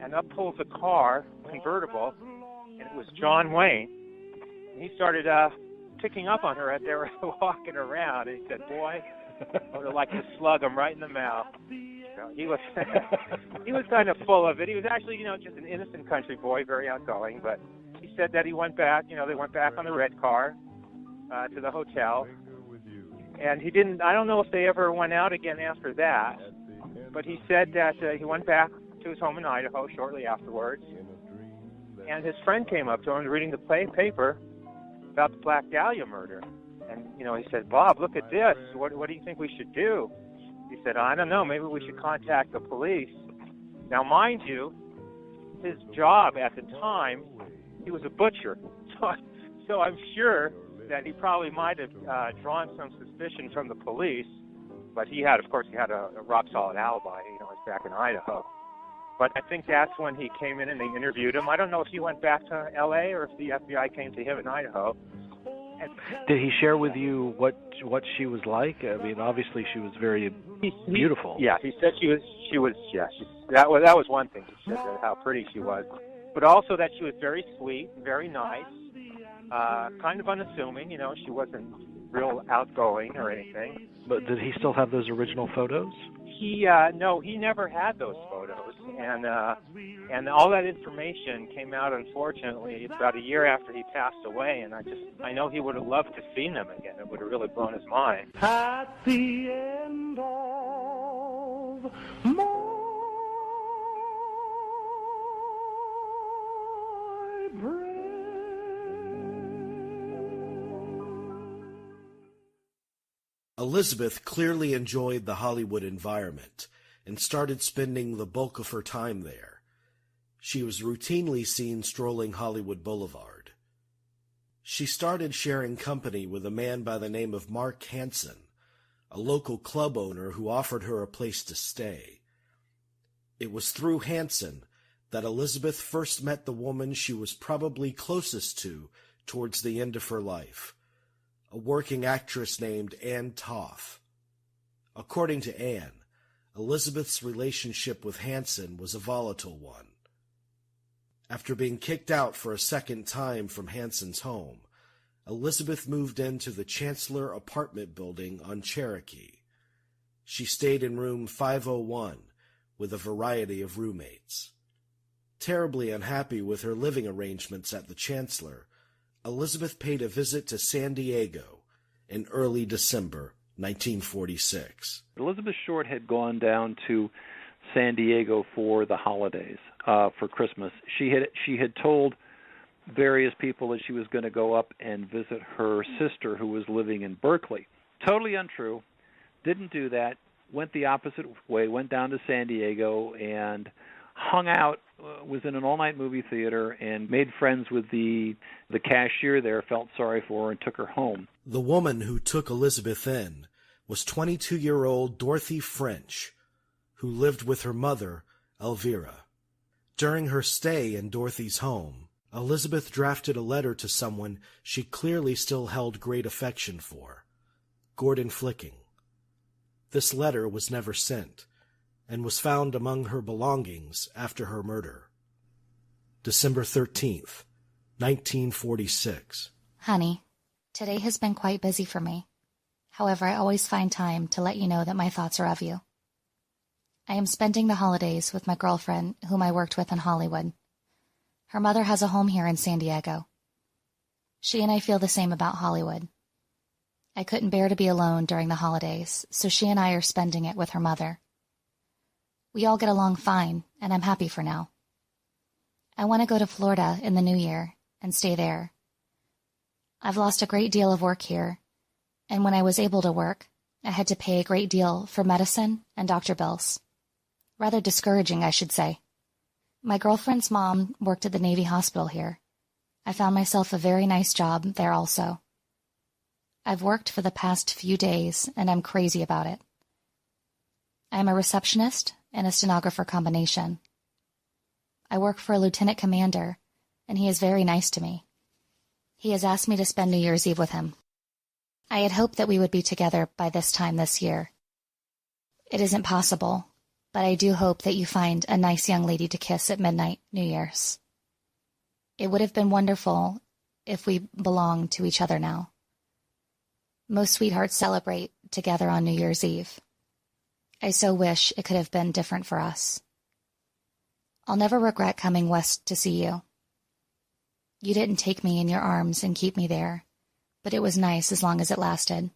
and up pulls a car, convertible, and it was John Wayne. And he started picking up on her as they were walking around, and he said, "Boy, I would have liked to slug him right in the mouth." So he was he was kind of full of it. He was actually, just an innocent country boy, very outgoing. But he said that he went back. They went back on the red car to the hotel, And he didn't, I don't know if they ever went out again after that, but he said that he went back to his home in Idaho shortly afterwards, and his friend came up to him reading the paper about the Black Dahlia murder. And, he said, Bob, look at this. What do you think we should do? He said, I don't know, maybe we should contact the police. Now, mind you, his job at the time, he was a butcher. So I'm sure that he probably might have drawn some suspicion from the police, but he had a rock-solid alibi. He's back in Idaho. But I think that's when he came in and they interviewed him. I don't know if he went back to L.A. or if the FBI came to him in Idaho. Did he share with you what she was like? I mean, obviously she was very beautiful. Yeah, he said she was. Yeah, that was one thing. He said how pretty she was, but also that she was very sweet, very nice, kind of unassuming. She wasn't real outgoing or anything. But did he still have those original photos? No, he never had those photos, and all that information came out, unfortunately, about a year after he passed away. And I know he would have loved to have seen them again. It would have really blown his mind. At the end of my breath. Elizabeth clearly enjoyed the Hollywood environment and started spending the bulk of her time there. She was routinely seen strolling Hollywood Boulevard. She started sharing company with a man by the name of Mark Hansen, a local club owner who offered her a place to stay. It was through Hansen that Elizabeth first met the woman she was probably closest to towards the end of her life, a working actress named Anne Toth. According to Anne, Elizabeth's relationship with Hansen was a volatile one. After being kicked out for a second time from Hansen's home, Elizabeth moved into the Chancellor apartment building on Cherokee. She stayed in room 501 with a variety of roommates. Terribly unhappy with her living arrangements at the Chancellor, Elizabeth paid a visit to San Diego in early December 1946. Elizabeth Short had gone down to San Diego for the holidays, for Christmas. She had told various people that she was going to go up and visit her sister who was living in Berkeley. Totally untrue. Didn't do that. Went the opposite way. Went down to San Diego and hung out, was in an all-night movie theater, and made friends with the cashier there, felt sorry for her, and took her home. The woman who took Elizabeth in was 22-year-old Dorothy French, who lived with her mother, Elvira. During her stay in Dorothy's home, Elizabeth drafted a letter to someone she clearly still held great affection for, Gordon Flicking. This letter was never sent, and was found among her belongings after her murder. December 13th, 1946. Honey, today has been quite busy for me. However, I always find time to let you know that my thoughts are of you. I am spending the holidays with my girlfriend, whom I worked with in Hollywood. Her mother has a home here in San Diego. She and I feel the same about Hollywood. I couldn't bear to be alone during the holidays, so she and I are spending it with her mother. We all get along fine, and I'm happy for now. I want to go to Florida in the new year and stay there. I've lost a great deal of work here, and when I was able to work, I had to pay a great deal for medicine and doctor bills. Rather discouraging, I should say. My girlfriend's mom worked at the Navy hospital here. I found myself a very nice job there also. I've worked for the past few days, and I'm crazy about it. I'm a receptionist and a stenographer combination. I work for a lieutenant commander, and he is very nice to me. He has asked me to spend New Year's Eve with him. I had hoped that we would be together by this time this year. It isn't possible, but I do hope that you find a nice young lady to kiss at midnight New Year's. It would have been wonderful if we belonged to each other now. Most sweethearts celebrate together on New Year's Eve. I so wish it could have been different for us. I'll never regret coming west to see you. You didn't take me in your arms and keep me there, but it was nice as long as it lasted.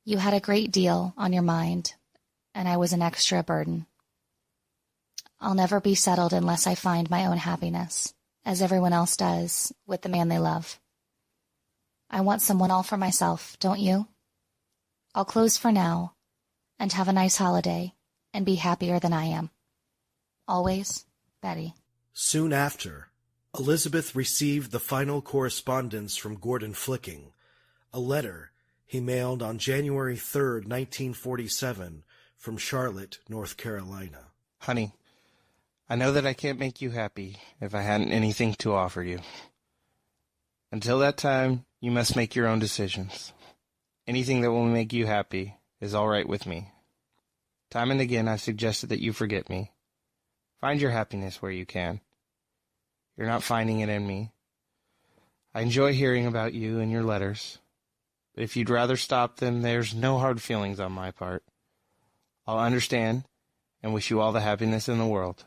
You had a great deal on your mind, and I was an extra burden. I'll never be settled unless I find my own happiness, as everyone else does, with the man they love. I want someone all for myself, don't you? I'll close for now, and have a nice holiday, and be happier than I am. Always, Betty. Soon after, Elizabeth received the final correspondence from Gordon Flicking, a letter he mailed on January 3rd, 1947, from Charlotte, North Carolina. Honey, I know that I can't make you happy if I hadn't anything to offer you. Until that time, you must make your own decisions. Anything that will make you happy is all right with me. Time and again I've suggested that you forget me. Find your happiness where you can. You're not finding it in me. I enjoy hearing about you and your letters. But if you'd rather stop them, there's no hard feelings on my part. I'll understand and wish you all the happiness in the world.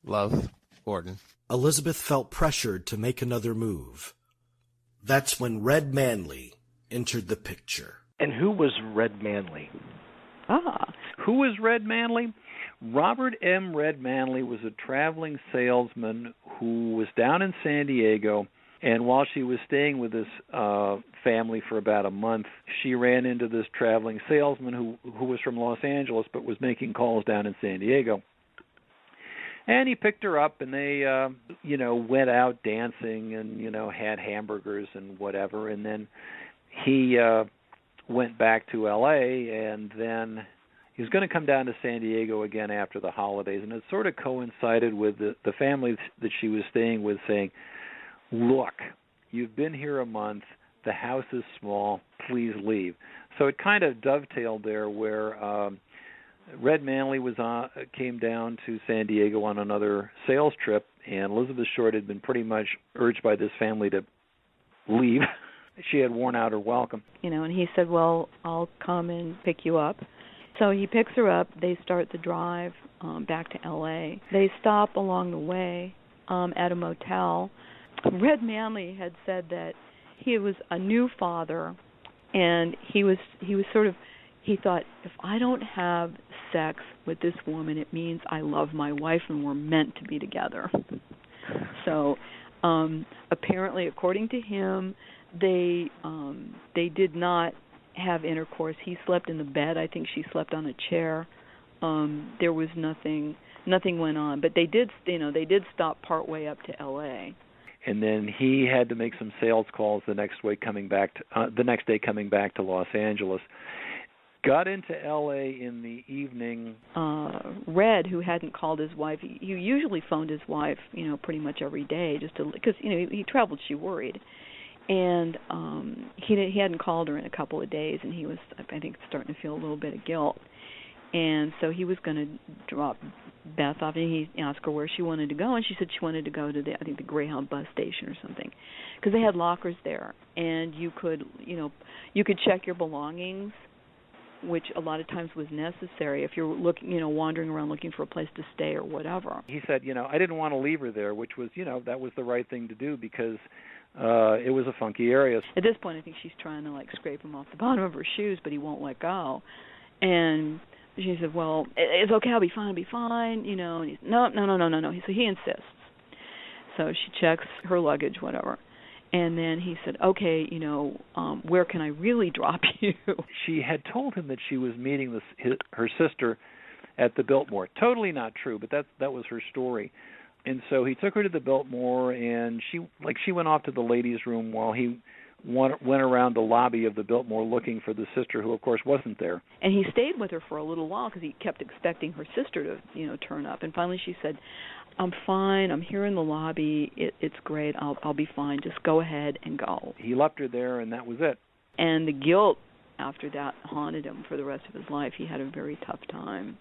Love, Gordon. Elizabeth felt pressured to make another move. That's when Red Manley entered the picture. And who was Red Manley? Who was Red Manley? Robert M. Red Manley was a traveling salesman who was down in San Diego, and while she was staying with this family for about a month, she ran into this traveling salesman who was from Los Angeles but was making calls down in San Diego. And he picked her up, and they, went out dancing and, had hamburgers and whatever. And then he went back to L.A., and then he was going to come down to San Diego again after the holidays. And it sort of coincided with the family that she was staying with saying, look, you've been here a month. The house is small. Please leave. So it kind of dovetailed there where Red Manley came down to San Diego on another sales trip, and Elizabeth Short had been pretty much urged by this family to leave. She had worn out her welcome. And he said, well, I'll come and pick you up. So he picks her up. They start the drive back to L.A. They stop along the way at a motel. Red Manley had said that he was a new father, and he thought, if I don't have sex with this woman, it means I love my wife and we're meant to be together. So apparently, according to him, they did not have intercourse. He slept in the bed. I think she slept on a chair. There was nothing went on, but they did stop partway up to L.A. And then he had to make some sales calls the next day coming back to Los Angeles. Got into L.A. in the evening. Red, who hadn't called his wife, he usually phoned his wife, pretty much every day, just because he traveled. She worried, and he hadn't called her in a couple of days, and he was, I think, starting to feel a little bit of guilt, and so he was going to drop Beth off, and he asked her where she wanted to go, and she said she wanted to go to the Greyhound bus station or something, because they had lockers there, and you could check your belongings, which a lot of times was necessary if you're looking, wandering around looking for a place to stay or whatever. He said, I didn't want to leave her there, which was, that was the right thing to do because it was a funky area. At this point, I think she's trying to scrape him off the bottom of her shoes, but he won't let go. And she said, well, it's okay, I'll be fine. And he's, no. So he insists. So she checks her luggage, whatever. And then he said, okay, where can I really drop you? She had told him that she was meeting her sister at the Biltmore. Totally not true, but that was her story. And so he took her to the Biltmore, and she went off to the ladies' room while he went around the lobby of the Biltmore looking for the sister, who, of course, wasn't there. And he stayed with her for a little while because he kept expecting her sister to, turn up. And finally she said, I'm fine. I'm here in the lobby. It's great. I'll be fine. Just go ahead and go. He left her there, and that was it. And the guilt after that haunted him for the rest of his life. He had a very tough time.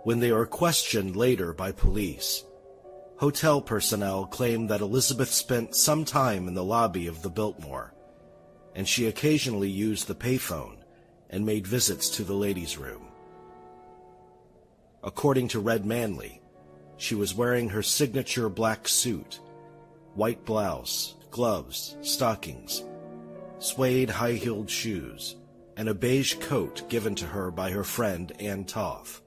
When they are questioned later by police, hotel personnel claim that Elizabeth spent some time in the lobby of the Biltmore, and she occasionally used the payphone and made visits to the ladies' room. According to Red Manley, she was wearing her signature black suit, white blouse, gloves, stockings, suede high-heeled shoes, and a beige coat given to her by her friend Ann Toth.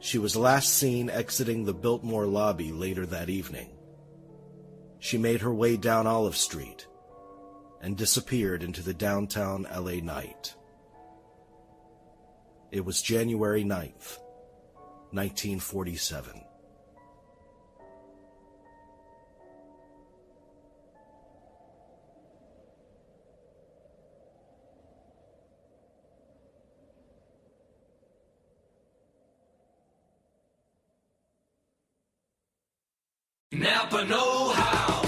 She was last seen exiting the Biltmore lobby later that evening. She made her way down Olive Street and disappeared into the downtown LA night. It was January 9th, 1947. Napa know-how.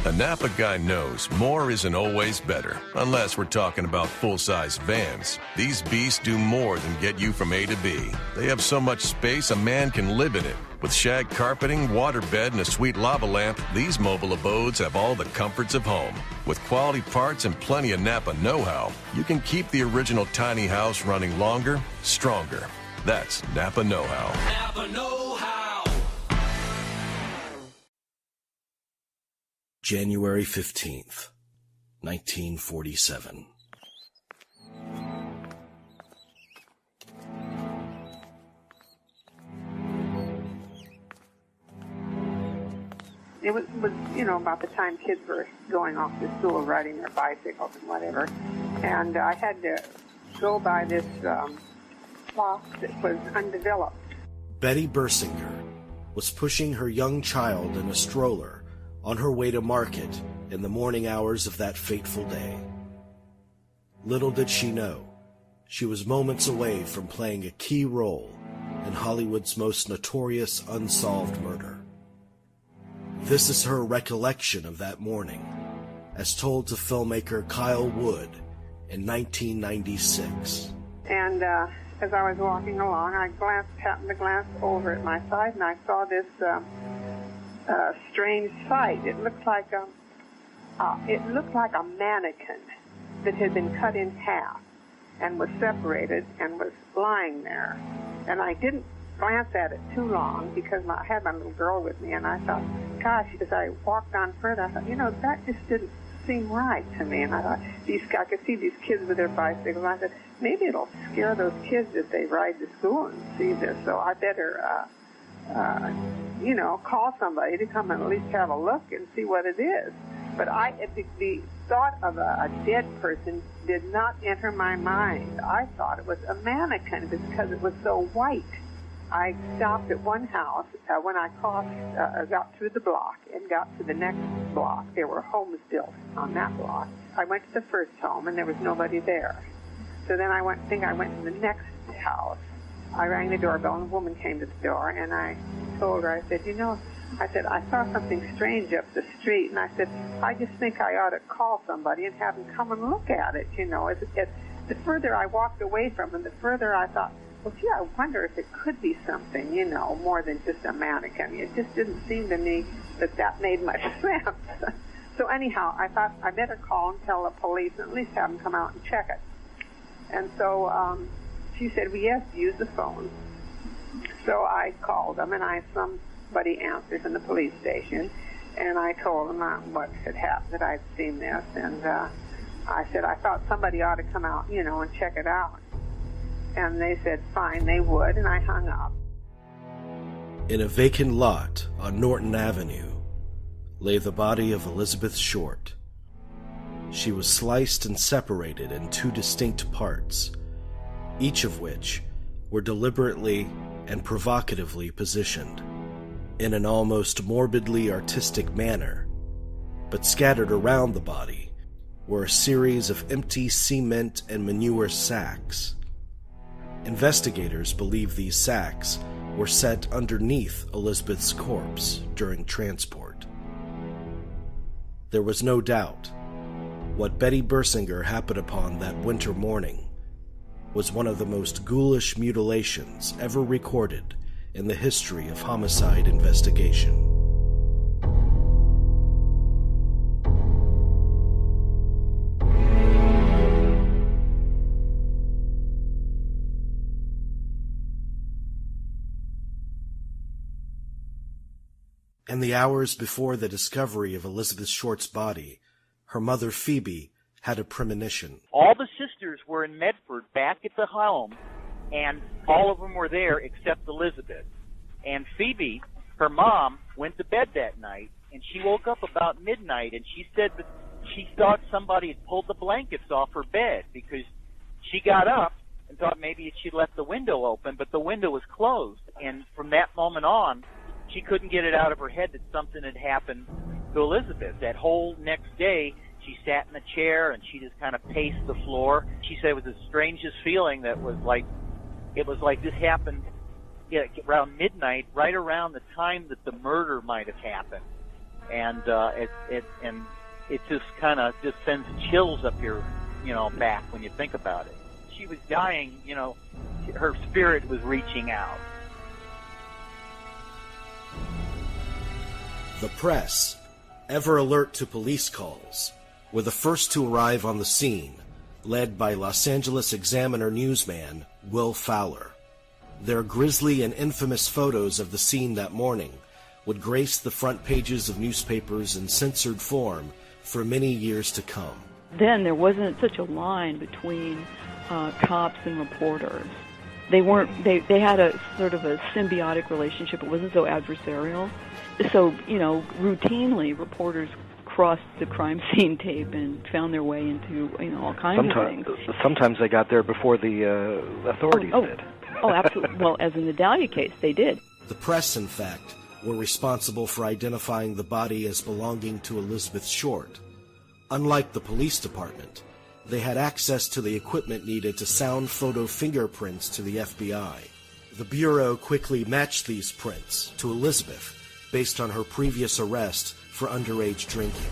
A Napa guy knows more isn't always better, unless we're talking about full-size vans. These beasts do more than get you from A to B. They have so much space a man can live in it. With shag carpeting, waterbed, and a sweet lava lamp, these mobile abodes have all the comforts of home. With quality parts and plenty of Napa know-how, you can keep the original tiny house running longer, stronger. That's Napa know-how. Napa know-how. January 15th, 1947. It was, about the time kids were going off to school, riding their bicycles and whatever. And I had to go by this block that was undeveloped. Betty Bersinger was pushing her young child in a stroller on her way to market in the morning hours of that fateful day. Little did she know, she was moments away from playing a key role in Hollywood's most notorious unsolved murder. This is her recollection of that morning, as told to filmmaker Kyle Wood in 1996. And as I was walking along, I happened to glance over at my side, and I saw this strange sight. It looked like a mannequin that had been cut in half and was separated and was lying there. And I didn't glance at it too long because I had my little girl with me, and I thought, gosh, as I walked on further, I thought, that just didn't seem right to me. And I thought, I could see these kids with their bicycles, and I said, maybe it'll scare those kids if they ride to school and see this, so I better call somebody to come and at least have a look and see what it is. But the thought of a dead person did not enter my mind. I thought it was a mannequin because it was so white. I stopped at one house when I got through the block and got to the next block. There were homes built on that block. I went to the first home, and there was nobody there. So then I went to the next house. I rang the doorbell, and a woman came to the door, and I told her, I said, I saw something strange up the street, and I said, I just think I ought to call somebody and have them come and look at it, The further I walked away from it, the further I thought, well, gee, I wonder if it could be something, more than just a mannequin. It just didn't seem to me that made much sense. So anyhow, I thought I better call and tell the police and at least have them come out and check it. And so she said, well, yes, use the phone. So I called them, and somebody answered from the police station, and I told them what had happened, that I'd seen this, and I said, I thought somebody ought to come out, and check it out. And they said, fine, they would, and I hung up. In a vacant lot on Norton Avenue lay the body of Elizabeth Short. She was sliced and separated in two distinct parts, each of which were deliberately and provocatively positioned in an almost morbidly artistic manner, but scattered around the body were a series of empty cement and manure sacks. Investigators believe these sacks were set underneath Elizabeth's corpse during transport. There was no doubt what Betty Bersinger happened upon that winter morning was one of the most ghoulish mutilations ever recorded in the history of homicide investigation. In the hours before the discovery of Elizabeth Short's body, her mother Phoebe had a premonition. All the sisters were in Medford back at the home, and all of them were there except Elizabeth. And Phoebe, her mom, went to bed that night, and she woke up about midnight, and she said that she thought somebody had pulled the blankets off her bed, because she got up and thought maybe she'd left the window open, but the window was closed. And from that moment on, she couldn't get it out of her head that something had happened to Elizabeth. That whole next day, she sat in a chair and she just kind of paced the floor. She said it was the strangest feeling that was like, it was like this happened around midnight, right around the time that the murder might have happened. And it just kind of just sends chills up your, back when you think about it. She was dying, her spirit was reaching out. The press, ever alert to police calls, were the first to arrive on the scene, led by Los Angeles Examiner newsman Will Fowler. Their grisly and infamous photos of the scene that morning would grace the front pages of newspapers in censored form for many years to come. Then there wasn't such a line between cops and reporters. They had a sort of a symbiotic relationship. It wasn't so adversarial. So, routinely reporters crossed the crime scene tape and found their way into, all kinds of things. Sometimes they got there before the authorities did. Oh, absolutely. Well, as in the Dahlia case, they did. The press, in fact, were responsible for identifying the body as belonging to Elizabeth Short. Unlike the police department, they had access to the equipment needed to sound photo fingerprints to the FBI. The Bureau quickly matched these prints to Elizabeth based on her previous arrest for underage drinking.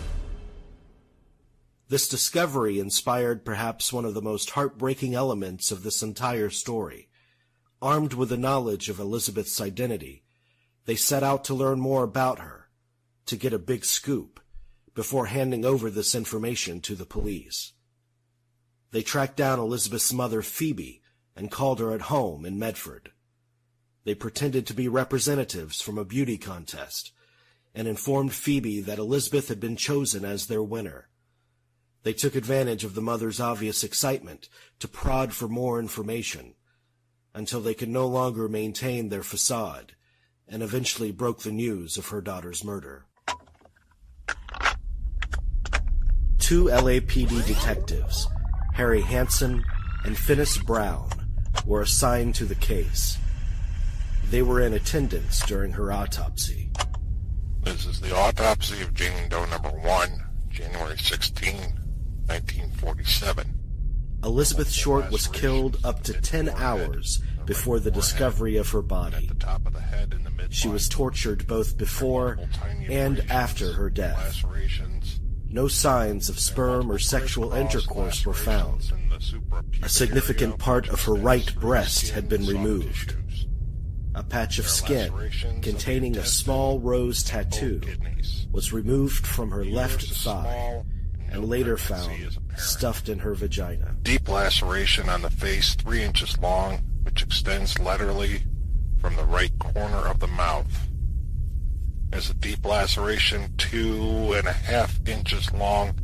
This discovery inspired perhaps one of the most heartbreaking elements of this entire story. Armed with the knowledge of Elizabeth's identity, they set out to learn more about her, to get a big scoop, before handing over this information to the police. They tracked down Elizabeth's mother, Phoebe, and called her at home in Medford. They pretended to be representatives from a beauty contest and informed Phoebe that Elizabeth had been chosen as their winner. They took advantage of the mother's obvious excitement to prod for more information until they could no longer maintain their facade and eventually broke the news of her daughter's murder. 2 LAPD detectives, Harry Hansen and Finis Brown, were assigned to the case. They were in attendance during her autopsy. This is the autopsy of Jane Doe number 1, January 16, 1947. Elizabeth Short was killed up to 10 hours before the discovery of her body. She was tortured both before and after her death. No signs of sperm or sexual intercourse were found. A significant part of her right breast had been removed. A patch of skin containing a small rose tattoo was removed from her left thigh and later found stuffed in her vagina. Deep laceration on the face 3 inches long, which extends laterally from the right corner of the mouth. There's a deep laceration 2.5 inches long,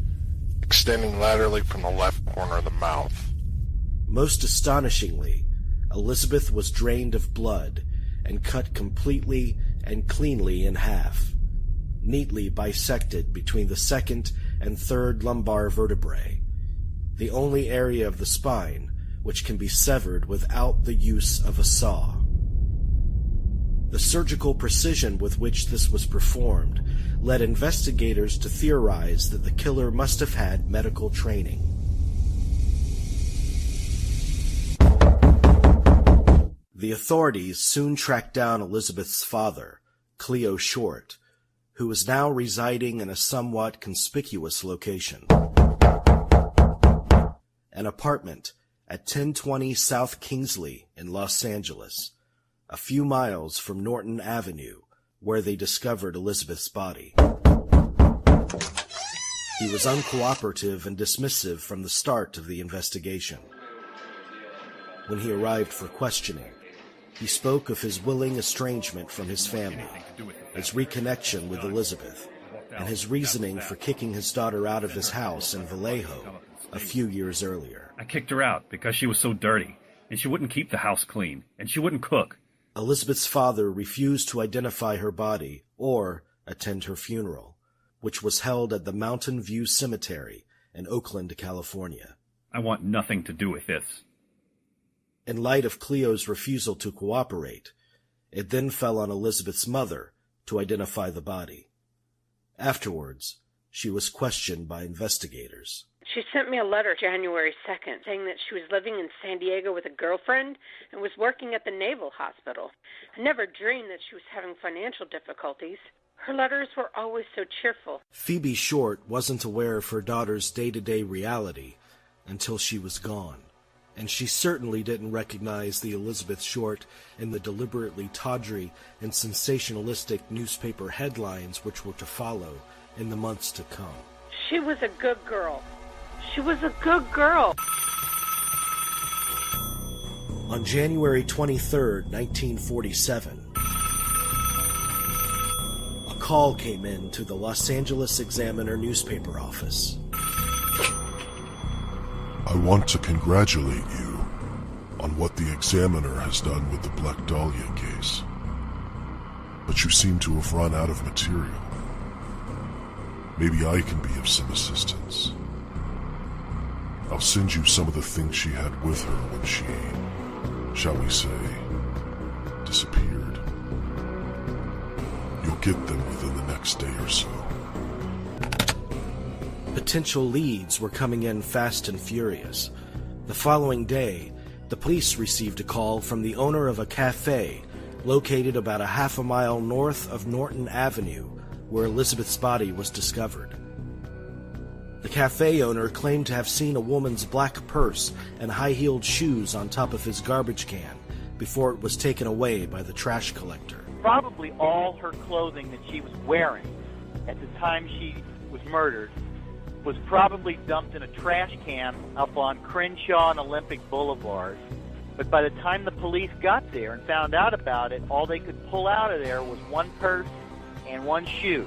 extending laterally from the left corner of the mouth. Most astonishingly, Elizabeth was drained of blood and cut completely and cleanly in half, neatly bisected between the second and third lumbar vertebrae, the only area of the spine which can be severed without the use of a saw. The surgical precision with which this was performed led investigators to theorize that the killer must have had medical training. The authorities soon tracked down Elizabeth's father, Cleo Short, who was now residing in a somewhat conspicuous location. An apartment at 1020 South Kingsley in Los Angeles, a few miles from Norton Avenue, where they discovered Elizabeth's body. He was uncooperative and dismissive from the start of the investigation. When he arrived for questioning, he spoke of his willing estrangement from his family, his reconnection with Elizabeth, and his reasoning for kicking his daughter out of his house in Vallejo a few years earlier. I kicked her out because she was so dirty, and she wouldn't keep the house clean, and she wouldn't cook. Elizabeth's father refused to identify her body or attend her funeral, which was held at the Mountain View Cemetery in Oakland, California. I want nothing to do with this. In light of Cleo's refusal to cooperate, it then fell on Elizabeth's mother to identify the body. Afterwards, she was questioned by investigators. She sent me a letter January 2nd saying that she was living in San Diego with a girlfriend and was working at the Naval Hospital. I never dreamed that she was having financial difficulties. Her letters were always so cheerful. Phoebe Short wasn't aware of her daughter's day-to-day reality until she was gone, and she certainly didn't recognize the Elizabeth Short in the deliberately tawdry and sensationalistic newspaper headlines which were to follow in the months to come. She was a good girl. She was a good girl. On January 23, 1947, a call came in to the Los Angeles Examiner newspaper office. I want to congratulate you on what the Examiner has done with the Black Dahlia case. But you seem to have run out of material. Maybe I can be of some assistance. I'll send you some of the things she had with her when she, shall we say, disappeared. You'll get them within the next day or so. Potential leads were coming in fast and furious. The following day, the police received a call from the owner of a cafe located about a half a mile north of Norton Avenue, where Elizabeth's body was discovered. The cafe owner claimed to have seen a woman's black purse and high-heeled shoes on top of his garbage can before it was taken away by the trash collector. Probably all her clothing that she was wearing at the time she was murdered was probably dumped in a trash can up on Crenshaw and Olympic Boulevard. But by the time the police got there and found out about it, all they could pull out of there was one purse and one shoe.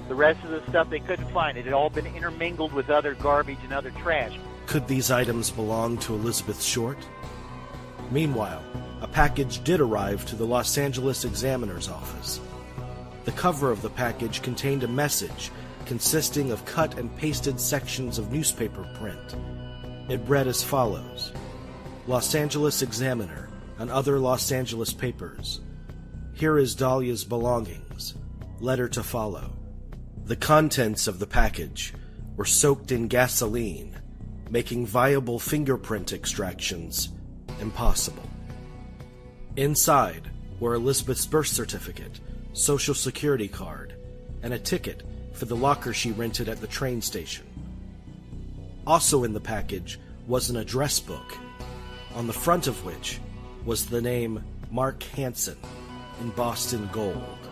The rest of the stuff they couldn't find. It had all been intermingled with other garbage and other trash. Could these items belong to Elizabeth Short? Meanwhile, a package did arrive to the Los Angeles Examiner's office. The cover of the package contained a message consisting of cut and pasted sections of newspaper print. It read as follows: Los Angeles Examiner and other Los Angeles papers. Here is Dahlia's belongings. Letter to follow. The contents of the package were soaked in gasoline, making viable fingerprint extractions impossible. Inside were Elizabeth's birth certificate, social security card, and a ticket for the locker she rented at the train station. Also in the package was an address book, on the front of which was the name Mark Hansen in Boston gold.